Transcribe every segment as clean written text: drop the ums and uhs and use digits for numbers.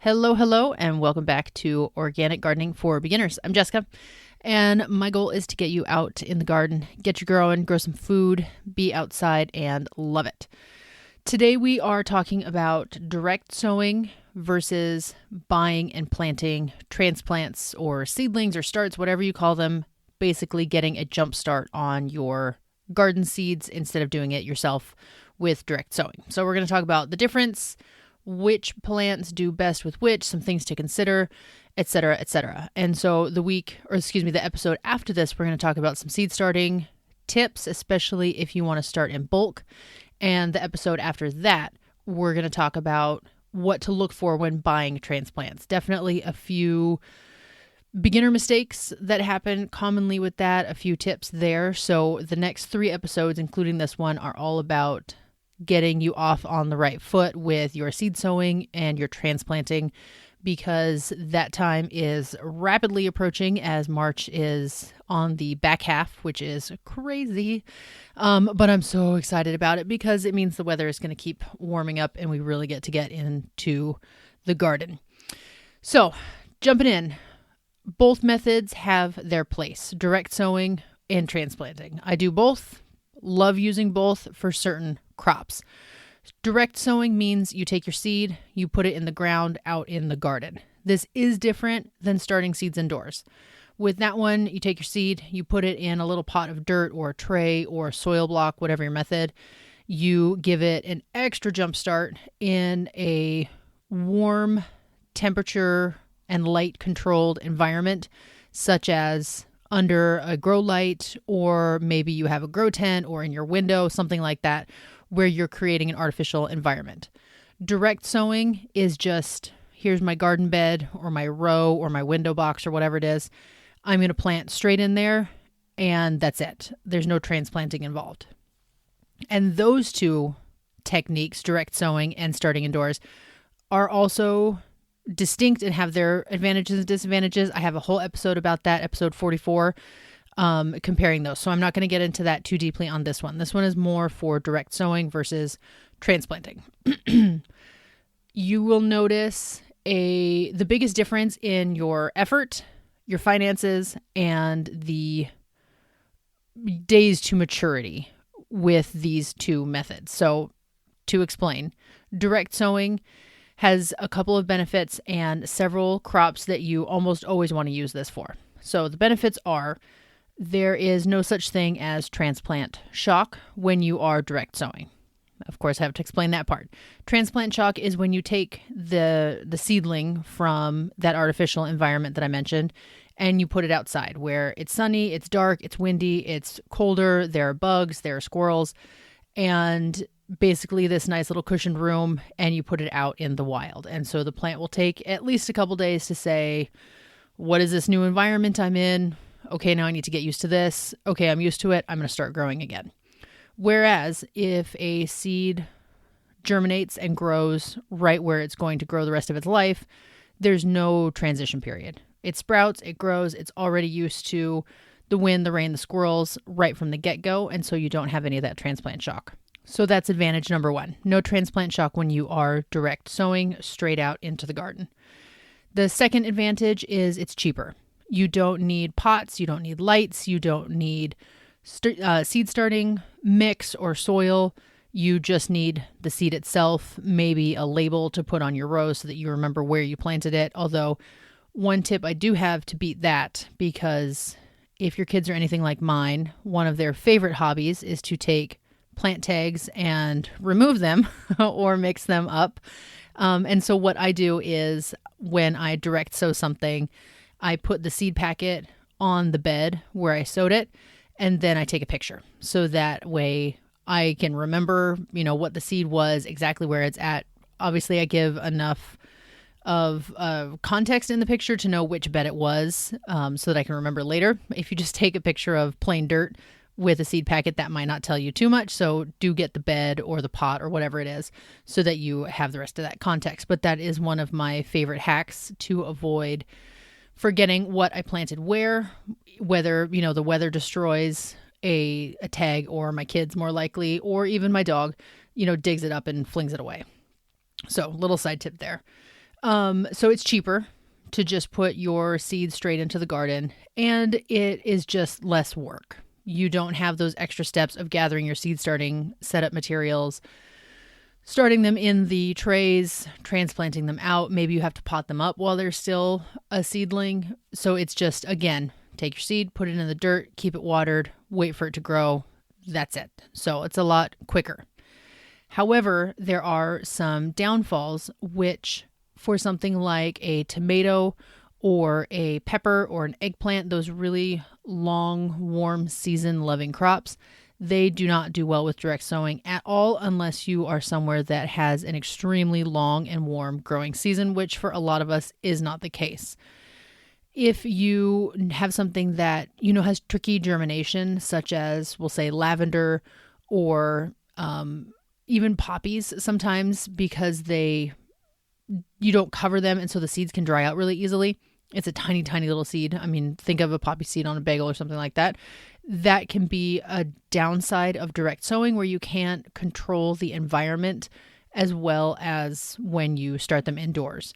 Hello, hello, and welcome back to Organic Gardening for Beginners. I'm Jessica, and my goal is to get you out in the garden, get you growing, grow some food, be outside, and love it. Today we are talking about direct sowing versus buying and planting transplants or seedlings or starts, whatever you call them, basically getting a jump start on your garden seeds instead of doing it yourself with direct sowing. So we're going to talk about the difference, which plants do best with which, some things to consider, etc., etc. And so the episode after this, we're going to talk about some seed starting tips, especially if you want to start in bulk. And the episode after that, we're going to talk about what to look for when buying transplants. Definitely a few beginner mistakes that happen commonly with that, a few tips there. So the next 3 episodes, including this one, are all about getting you off on the right foot with your seed sowing and your transplanting, because that time is rapidly approaching as March is on the back half, which is crazy. But I'm so excited about it because it means the weather is going to keep warming up and we really get to get into the garden. So jumping in, both methods have their place, direct sowing and transplanting. I do both, love using both for certain crops. Direct sowing means you take your seed, you put it in the ground out in the garden. This is different than starting seeds indoors. With that one, you take your seed, you put it in a little pot of dirt or a tray or a soil block, whatever your method. You give it an extra jump start in a warm temperature and light controlled environment, such as under a grow light, or maybe you have a grow tent or in your window, something like that, where you're creating an artificial environment. Direct sowing is just, here's my garden bed or my row or my window box or whatever it is. I'm going to plant straight in there and that's it. There's no transplanting involved. And those two techniques, direct sowing and starting indoors, are also distinct and have their advantages and disadvantages. I have a whole episode about that, episode 44, comparing those. So I'm not going to get into that too deeply on this one. This one is more for direct sowing versus transplanting. You will notice the biggest difference in your effort, your finances, and the days to maturity with these two methods. So to explain, direct sowing has a couple of benefits and several crops that you almost always want to use this for. So the benefits are, there is no such thing as transplant shock when you are direct sowing. Of course, I have to explain that part. Transplant shock is when you take the seedling from that artificial environment that I mentioned and you put it outside where it's sunny, it's dark, it's windy, it's colder, there are bugs, there are squirrels, and basically this nice little cushioned room, and you put it out in the wild. And so the plant will take at least a couple days to say, what is this new environment I'm in? Okay, now I need to get used to this. Okay, I'm used to it. I'm going to start growing again. Whereas if a seed germinates and grows right where it's going to grow the rest of its life, there's no transition period. It sprouts, it grows, it's already used to the wind, the rain, the squirrels right from the get-go, and so you don't have any of that transplant shock. So that's advantage number 1. No transplant shock when you are direct sowing straight out into the garden. The second advantage is it's cheaper. You don't need pots, you don't need lights, you don't need seed starting mix or soil. You just need the seed itself, maybe a label to put on your row so that you remember where you planted it. Although one tip I do have to beat that, because if your kids are anything like mine, one of their favorite hobbies is to take plant tags and remove them or mix them up. And so what I do is when I direct sow something, I put the seed packet on the bed where I sowed it, and then I take a picture. So that way I can remember, what the seed was, exactly where it's at. Obviously, I give enough of context in the picture to know which bed it was, so that I can remember later. If you just take a picture of plain dirt with a seed packet, that might not tell you too much. So do get the bed or the pot or whatever it is so that you have the rest of that context. But that is one of my favorite hacks to avoid forgetting what I planted where, whether, the weather destroys a tag, or my kids more likely, or even my dog, digs it up and flings it away. So little side tip there. So it's cheaper to just put your seeds straight into the garden, and it is just less work. You don't have those extra steps of gathering your seed starting setup materials, starting them in the trays, transplanting them out. Maybe you have to pot them up while they're still a seedling. So it's just, again, take your seed, put it in the dirt, keep it watered, wait for it to grow. That's it. So it's a lot quicker. However, there are some downfalls, which for something like a tomato or a pepper or an eggplant, those really long, warm season loving crops, they do not do well with direct sowing at all unless you are somewhere that has an extremely long and warm growing season, which for a lot of us is not the case. If you have something that has tricky germination, such as we'll say lavender or even poppies sometimes, because you don't cover them and so the seeds can dry out really easily. It's a tiny, tiny little seed. I mean, think of a poppy seed on a bagel or something like that. That can be a downside of direct sowing where you can't control the environment as well as when you start them indoors.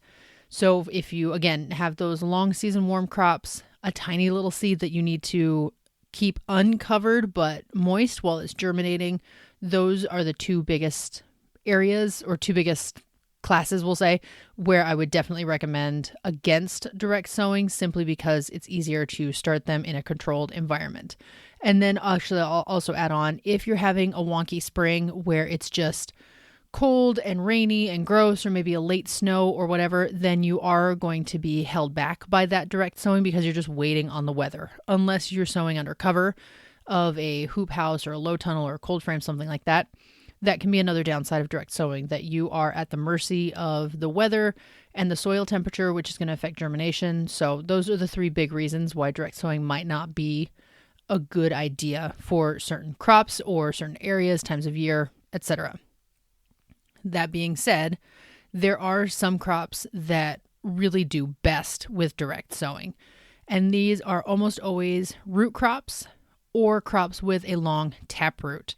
So if you, again, have those long season warm crops, a tiny little seed that you need to keep uncovered but moist while it's germinating, those are the two biggest areas or two biggest classes, we'll say, where I would definitely recommend against direct sowing simply because it's easier to start them in a controlled environment. And then actually I'll also add on, if you're having a wonky spring where it's just cold and rainy and gross, or maybe a late snow or whatever, then you are going to be held back by that direct sowing because you're just waiting on the weather. Unless you're sowing under cover of a hoop house or a low tunnel or a cold frame, something like that. That can be another downside of direct sowing, that you are at the mercy of the weather and the soil temperature, which is going to affect germination. So those are the three big reasons why direct sowing might not be a good idea for certain crops or certain areas, times of year, etc. That being said, there are some crops that really do best with direct sowing. And these are almost always root crops or crops with a long taproot.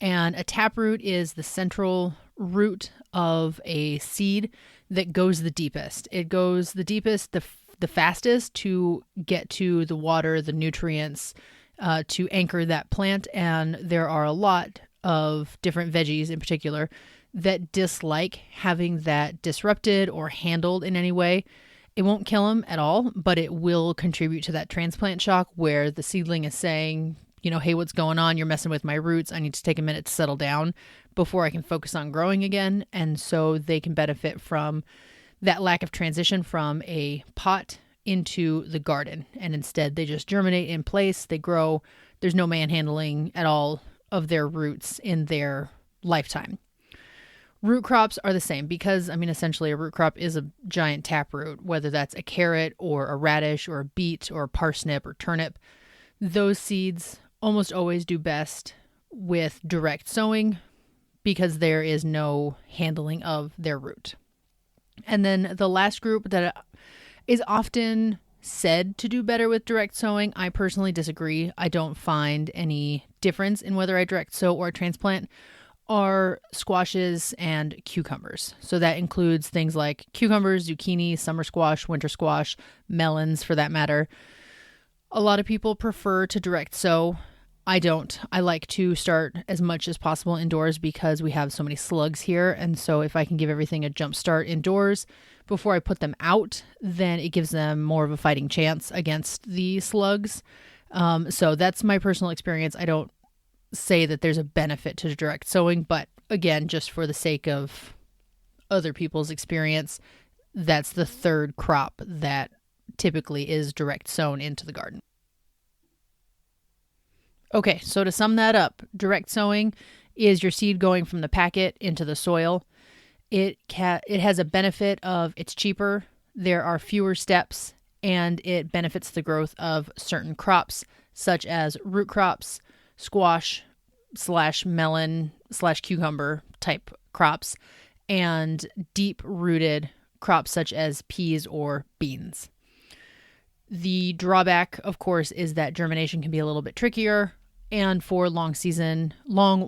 And a taproot is the central root of a seed that goes the deepest. It goes the deepest, the fastest to get to the water, the nutrients, to anchor that plant. And there are a lot of different veggies in particular that dislike having that disrupted or handled in any way. It won't kill them at all, but it will contribute to that transplant shock where the seedling is saying, hey, what's going on? You're messing with my roots. I need to take a minute to settle down before I can focus on growing again. And so they can benefit from that lack of transition from a pot into the garden. And instead, they just germinate in place. They grow. There's no manhandling at all of their roots in their lifetime. Root crops are the same because, essentially a root crop is a giant taproot, whether that's a carrot or a radish or a beet or a parsnip or turnip. Those seeds almost always do best with direct sowing because there is no handling of their root. And then the last group that is often said to do better with direct sowing, I personally disagree. I don't find any difference in whether I direct sow or transplant, are squashes and cucumbers. So that includes things like cucumbers, zucchini, summer squash, winter squash, melons for that matter. A lot of people prefer to direct sow. I don't. I like to start as much as possible indoors because we have so many slugs here. And so if I can give everything a jump start indoors before I put them out, then it gives them more of a fighting chance against the slugs. So that's my personal experience. I don't say that there's a benefit to direct sowing, but again, just for the sake of other people's experience, that's the third crop that typically is direct sown into the garden. Okay, so to sum that up, direct sowing is your seed going from the packet into the soil. It has a benefit of it's cheaper, there are fewer steps, and it benefits the growth of certain crops such as root crops, squash / melon / cucumber type crops, and deep rooted crops such as peas or beans. The drawback, of course, is that germination can be a little bit trickier. And for long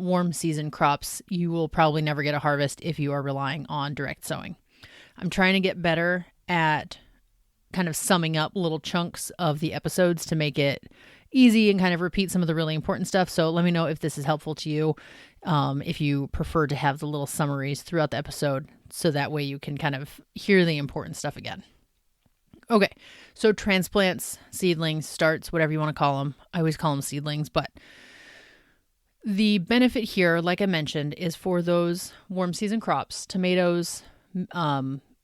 warm season crops, you will probably never get a harvest if you are relying on direct sowing. I'm trying to get better at kind of summing up little chunks of the episodes to make it easy and kind of repeat some of the really important stuff. So let me know if this is helpful to you, if you prefer to have the little summaries throughout the episode, so that way you can kind of hear the important stuff again. Okay, so transplants, seedlings, starts, whatever you want to call them. I always call them seedlings, but the benefit here, like I mentioned, is for those warm season crops. Tomatoes,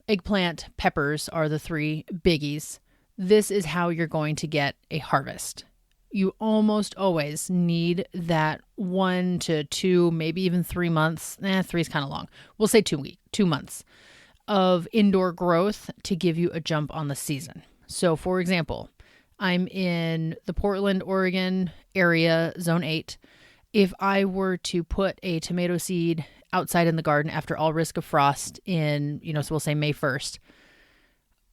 eggplant, peppers are the three biggies. This is how you're going to get a harvest. You almost always need that 1 to 2, maybe even 3 months. 3 is kind of long. We'll say 2 months of indoor growth to give you a jump on the season. So for example, I'm in the Portland, Oregon area, zone 8. If I were to put a tomato seed outside in the garden after all risk of frost in, so we'll say May 1st,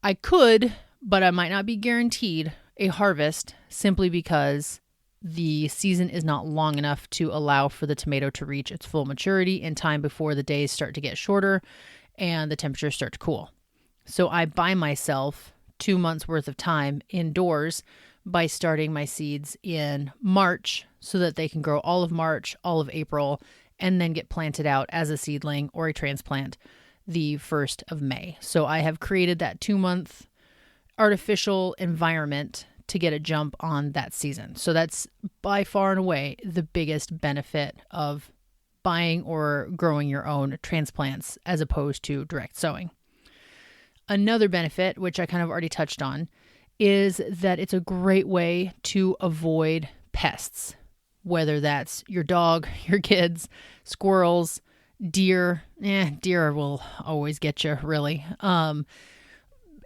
I could, but I might not be guaranteed a harvest, simply because the season is not long enough to allow for the tomato to reach its full maturity in time before the days start to get shorter and the temperatures start to cool. So I buy myself 2 months worth of time indoors by starting my seeds in March so that they can grow all of March, all of April, and then get planted out as a seedling or a transplant the 1st of May. So I have created that 2-month artificial environment to get a jump on that season. So that's by far and away the biggest benefit of buying or growing your own transplants as opposed to direct sowing. Another benefit, which I kind of already touched on, is that it's a great way to avoid pests, whether that's your dog, your kids, squirrels, deer. Deer will always get you, really.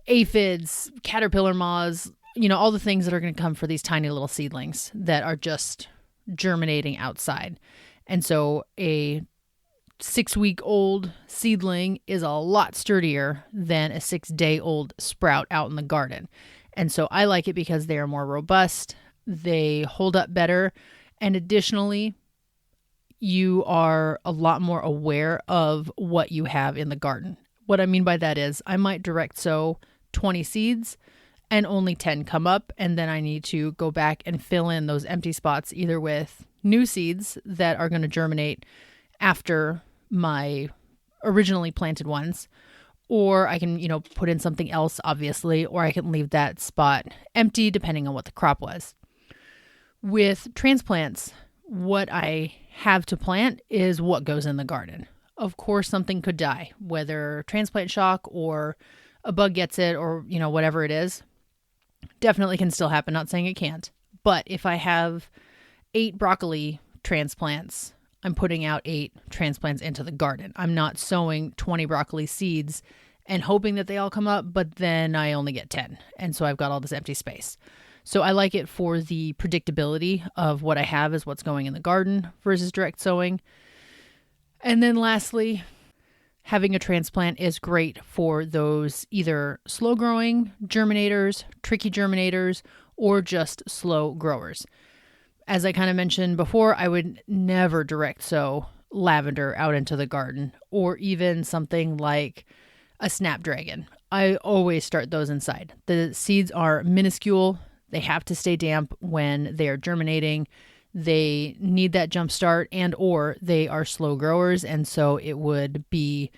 Aphids, caterpillar moths, all the things that are going to come for these tiny little seedlings that are just germinating outside. And so a 6-week-old seedling is a lot sturdier than a 6-day-old sprout out in the garden. And so I like it because they are more robust, they hold up better, and additionally, you are a lot more aware of what you have in the garden. What I mean by that is I might direct sow 20 seeds and only 10 come up, and then I need to go back and fill in those empty spots either with new seeds that are going to germinate after my originally planted ones, or I can, put in something else, obviously, or I can leave that spot empty depending on what the crop was. With transplants, what I have to plant is what goes in the garden. Of course, something could die, whether transplant shock or a bug gets it or, whatever it is. Definitely can still happen, not saying it can't. But if I have 8 broccoli transplants, I'm putting out 8 transplants into the garden. I'm not sowing 20 broccoli seeds and hoping that they all come up, but then I only get 10. And so I've got all this empty space. So I like it for the predictability of what I have is what's going in the garden versus direct sowing. And then lastly, having a transplant is great for those either slow growing germinators, tricky germinators, or just slow growers. As I kind of mentioned before, I would never direct sow lavender out into the garden, or even something like a snapdragon. I always start those inside. The seeds are minuscule. They have to stay damp when they are germinating. They need that jump start, and or they are slow growers, and so it would be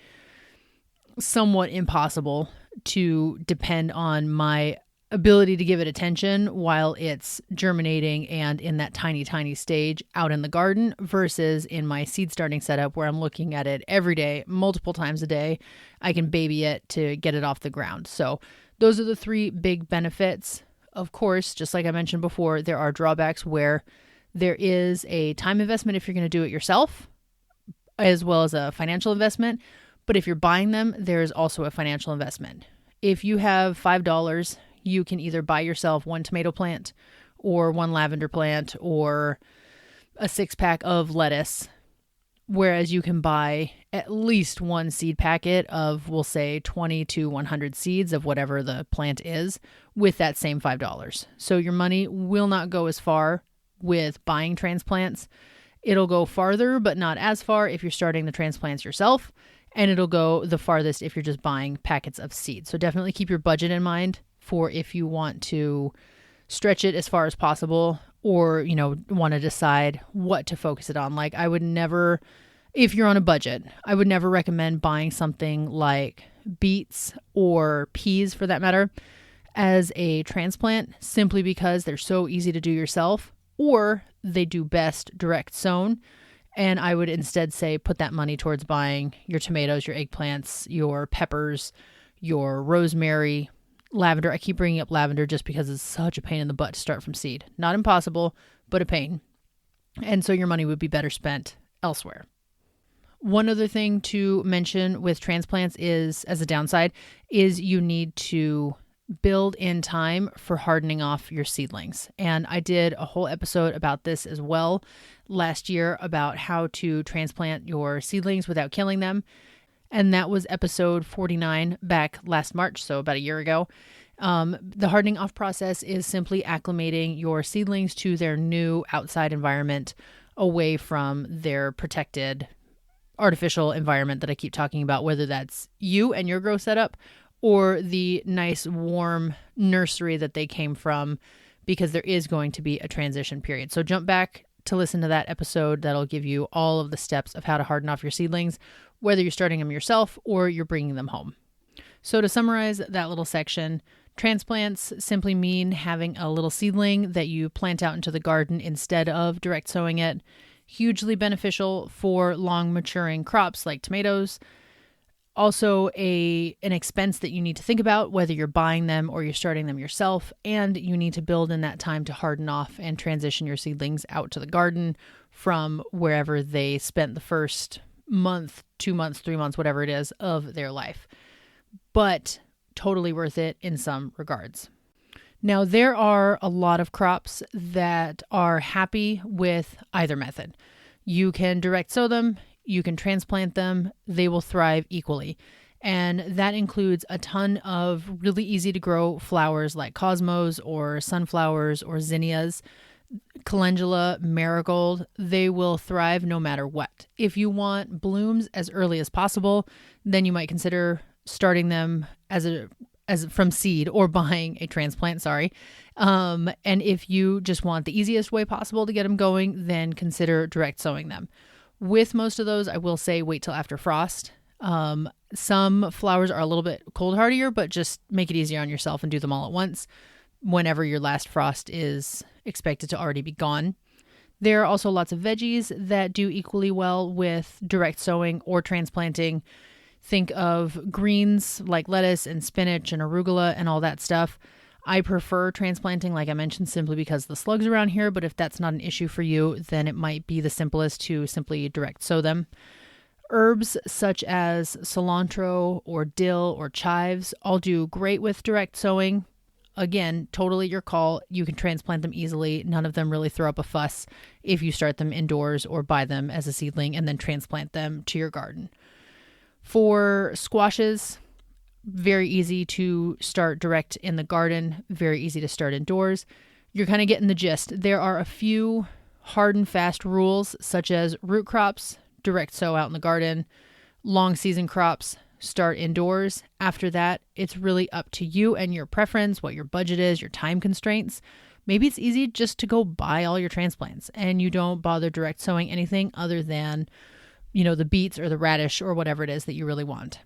somewhat impossible to depend on my ability to give it attention while it's germinating and in that tiny stage out in the garden versus in my seed starting setup where I'm looking at it every day, multiple times a day. I can baby it to get it off the ground. So those are the 3 big benefits. Of course, just like I mentioned before, there are drawbacks where there is a time investment if you're going to do it yourself, as well as a financial investment. But if you're buying them, there's also a financial investment. If you have $5, you can either buy yourself 1 tomato plant or 1 lavender plant or a 6-pack of lettuce, whereas you can buy at least 1 seed packet of, we'll say, 20 to 100 seeds of whatever the plant is with that same $5. So your money will not go as far with buying transplants. It'll go farther, but not as far if you're starting the transplants yourself. and it'll go the farthest if you're just buying packets of seed. So definitely keep your budget in mind for if you want to stretch it as far as possible, or, want to decide what to focus it on. Like, I would never, if you're on a budget, I would never recommend buying something like beets or peas, for that matter, as a transplant, simply because they're so easy to do yourself, or they do best direct sown. And I would instead say put that money towards buying your tomatoes, your eggplants, your peppers, your rosemary, lavender. I keep bringing up lavender just because it's such a pain in the butt to start from seed. Not impossible, but a pain. And so your money would be better spent elsewhere. One other thing to mention with transplants is, as a downside, is you need to build in time for hardening off your seedlings. And I did a whole episode about this as well last year, about how to transplant your seedlings without killing them. And that was episode 49 back last March, so about a year ago. The hardening off process is simply acclimating your seedlings to their new outside environment, away from their protected artificial environment that I keep talking about, whether that's you and your grow setup or the nice warm nursery that they came from, because there is going to be a transition period. So jump back to listen to that episode. That'll give you all of the steps of how to harden off your seedlings, whether you're starting them yourself or you're bringing them home. So to summarize that little section, transplants simply mean having a little seedling that you plant out into the garden instead of direct sowing it. Hugely beneficial for long maturing crops like tomatoes. Also an expense that you need to think about, whether you're buying them or you're starting them yourself, and you need to build in that time to harden off and transition your seedlings out to the garden from wherever they spent the first month, 2 months, 3 months, whatever it is, of their life. But totally worth it in some regards. Now, there are a lot of crops that are happy with either method. You can direct sow them, you can transplant them, they will thrive equally. And that includes a ton of really easy to grow flowers like cosmos or sunflowers or zinnias, calendula, marigold. They will thrive no matter what. If you want blooms as early as possible, then you might consider starting them as from seed, or buying a transplant, and if you just want the easiest way possible to get them going, then consider direct sowing them. With most of those, I will say wait till after frost. Some flowers are a little bit cold hardier, but just make it easier on yourself and do them all at once whenever your last frost is expected to already be gone. There are also lots of veggies that do equally well with direct sowing or transplanting. Think of greens like lettuce and spinach and arugula and all that stuff. I prefer transplanting, like I mentioned, simply because the slugs around here, but if that's not an issue for you, then it might be the simplest to simply direct sow them. Herbs such as cilantro or dill or chives all do great with direct sowing. Again, totally your call. You can transplant them easily. None of them really throw up a fuss if you start them indoors or buy them as a seedling and then transplant them to your garden. For squashes, very easy to start direct in the garden, very easy to start indoors. You're kind of getting the gist. There are a few hard and fast rules, such as root crops, direct sow out in the garden, long season crops, start indoors. After that, it's really up to you and your preference, what your budget is, your time constraints. Maybe it's easy just to go buy all your transplants and you don't bother direct sowing anything other than the beets or the radish or whatever it is that you really want.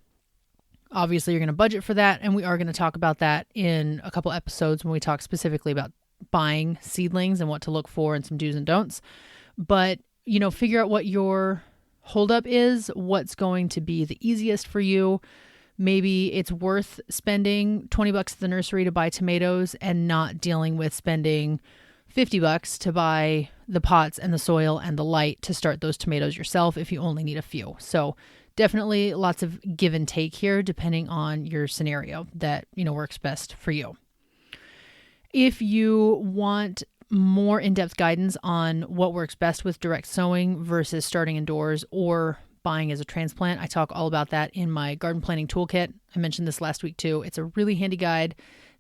Obviously, you're going to budget for that, and we are going to talk about that in a couple episodes when we talk specifically about buying seedlings and what to look for and some do's and don'ts. But, figure out what your holdup is, what's going to be the easiest for you. Maybe it's worth spending $20 at the nursery to buy tomatoes and not dealing with spending $50 to buy the pots and the soil and the light to start those tomatoes yourself if you only need a few. So definitely lots of give and take here depending on your scenario that, works best for you. If you want more in-depth guidance on what works best with direct sowing versus starting indoors or buying as a transplant, I talk all about that in my garden planning toolkit. I mentioned this last week too. It's a really handy guide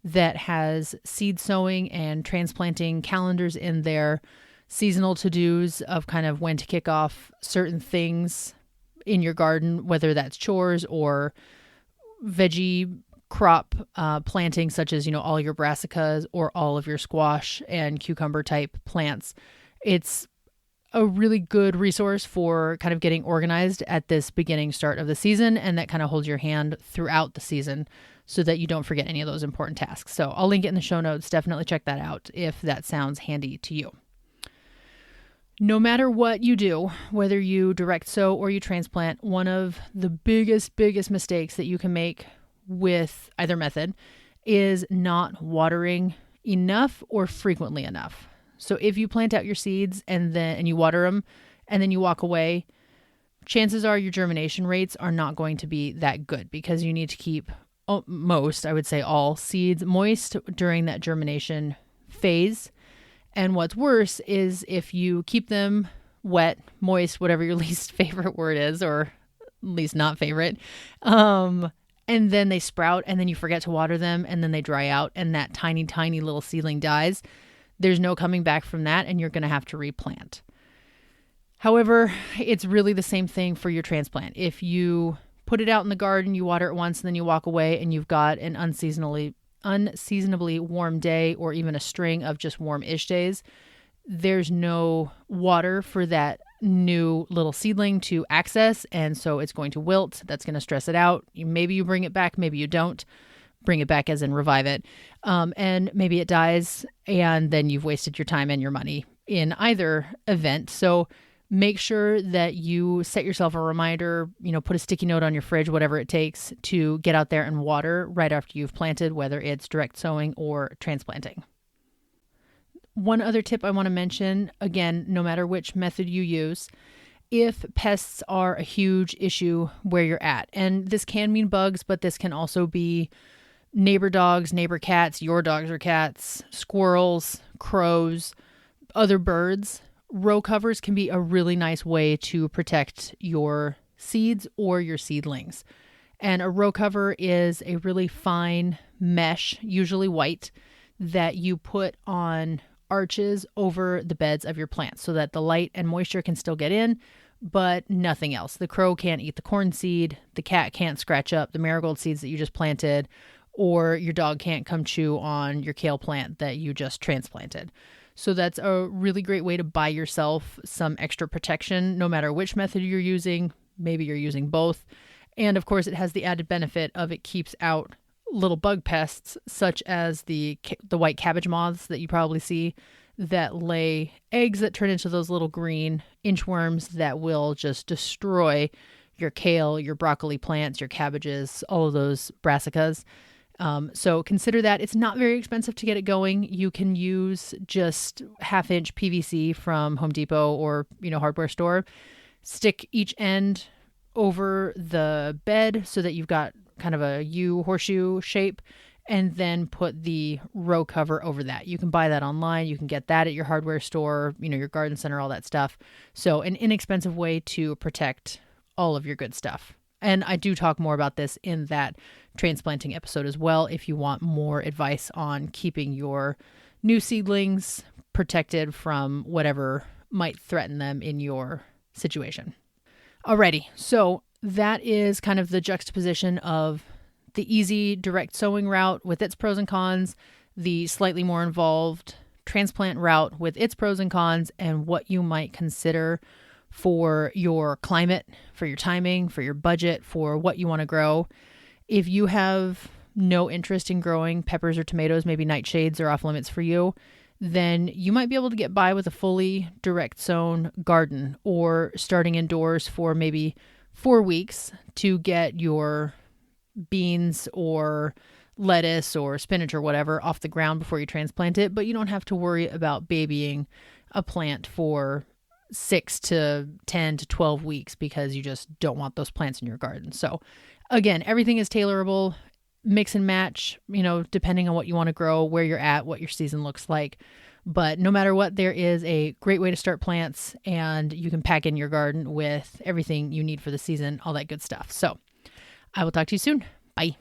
that has seed sowing and transplanting calendars in there, seasonal to-dos of kind of when to kick off certain things in your garden, whether that's chores or veggie crop planting, such as, all your brassicas or all of your squash and cucumber type plants. It's a really good resource for kind of getting organized at this beginning start of the season, and that kind of holds your hand throughout the season so that you don't forget any of those important tasks. So I'll link it in the show notes. Definitely check that out if that sounds handy to you. No matter what you do, whether you direct sow or you transplant, one of the biggest mistakes that you can make with either method is not watering enough or frequently enough. So if you plant out your seeds and you water them and then you walk away, chances are your germination rates are not going to be that good, because you need to keep most, I would say all, seeds moist during that germination phase. And what's worse is if you keep them wet, moist, whatever your least favorite word is, or least not favorite, and then they sprout and then you forget to water them and then they dry out and that tiny, tiny little seedling dies. There's no coming back from that, and you're going to have to replant. However, it's really the same thing for your transplant. If you put it out in the garden, you water it once, and then you walk away, and you've got an unseasonably warm day or even a string of just warm-ish days, there's no water for that new little seedling to access, and so it's going to wilt. That's going to stress it out. Maybe you bring it back, maybe you don't. Bring it back as in revive it. And maybe it dies, and then you've wasted your time and your money in either event. So make sure that you set yourself a reminder, put a sticky note on your fridge, whatever it takes, to get out there and water right after you've planted, whether it's direct sowing or transplanting. One other tip I want to mention, again, no matter which method you use, if pests are a huge issue where you're at, and this can mean bugs, but this can also be neighbor dogs, neighbor cats, your dogs or cats, squirrels, crows, other birds, row covers can be a really nice way to protect your seeds or your seedlings. And a row cover is a really fine mesh, usually white, that you put on arches over the beds of your plants so that the light and moisture can still get in, but nothing else. The crow can't eat the corn seed, the cat can't scratch up the marigold seeds that you just planted, or your dog can't come chew on your kale plant that you just transplanted. So that's a really great way to buy yourself some extra protection, no matter which method you're using. Maybe you're using both. And of course, it has the added benefit of it keeps out little bug pests, such as the white cabbage moths that you probably see that lay eggs that turn into those little green inchworms that will just destroy your kale, your broccoli plants, your cabbages, all of those brassicas. So consider that. It's not very expensive to get it going. You can use just 1/2-inch PVC from Home Depot or, hardware store. Stick each end over the bed so that you've got kind of a U horseshoe shape, and then put the row cover over that. You can buy that online. You can get that at your hardware store, your garden center, all that stuff. So an inexpensive way to protect all of your good stuff. And I do talk more about this in that transplanting episode as well, if you want more advice on keeping your new seedlings protected from whatever might threaten them in your situation. Alrighty, so that is kind of the juxtaposition of the easy direct sowing route with its pros and cons, the slightly more involved transplant route with its pros and cons, and what you might consider for your climate, for your timing, for your budget, for what you want to grow. If you have no interest in growing peppers or tomatoes, maybe nightshades are off limits for you, then you might be able to get by with a fully direct sown garden, or starting indoors for maybe 4 weeks to get your beans or lettuce or spinach or whatever off the ground before you transplant it. But you don't have to worry about babying a plant for 6 to 10 to 12 weeks because you just don't want those plants in your garden. So again, everything is tailorable, mix and match, depending on what you want to grow, where you're at, what your season looks like. But no matter what, there is a great way to start plants, and you can pack in your garden with everything you need for the season, all that good stuff. So I will talk to you soon. Bye.